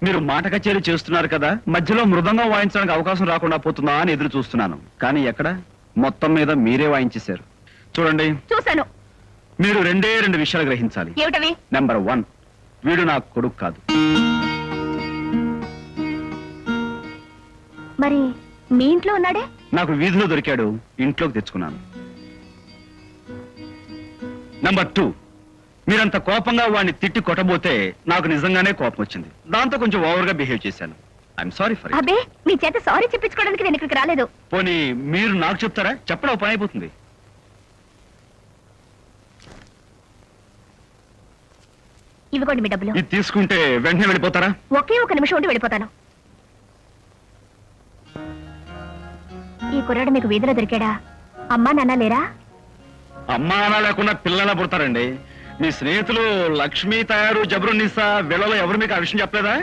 మీరు మాట కచేరీ చేస్తున్నారు కదా, మధ్యలో మృదంగం వాయించడానికి అవకాశం రాకుండా పోతుందా అని ఎదురు చూస్తున్నాను. కానీ ఎక్కడ, మొత్తం మీద మీరే వాయించేశారు. చూడండి, చూశాను. మీరు రెండు విషయాలు గ్రహించాలి. ఏమిటవి? నెంబర్ 1, వీడు నా కొడుకు కాదు. మరి మీ ఇంట్లో ఉన్నాడే? నాకు వీధిలో దొరికాడు, ఇంట్లోకి తెచ్చుకున్నాను. నెంబర్ 2, మీరంత కోపంగా వాడిని తిట్టి కొట్టబోతే నాకు నిజంగానే కోపం వచ్చింది. దాంతో కొంచెం ఓవర్ గా బిహేవ్ చేశాను. I'm sorry for it. అబ్బే, మీ చేత సారీ చెప్పించుకోవడానికి నేను ఇక్కడికి రాలేదు. పోనీ మీరు నాకు చెప్తారా? చెప్పడం పని అయిపోతుంది. ఇవ్వకండి మీ డబ్బులు. ఇది తీసుకుంటే వెంటనే వెళ్ళిపోతారా? ఒకే ఒక నిమిషం ఉండి వెళ్ళిపోతాను. ఈ కుర్రాడు మీకు వీధిలో దొరికాడా? అమ్మా నాన్న లేరా? అమ్మా నాన్న లేకుండా పిల్లలా పుడతారండి. మీ స్నేహితులు లక్ష్మీ తయారు, జబరునిసా, వీళ్ళలో ఎవరు మీకు ఆ విషయం చెప్పలేదా?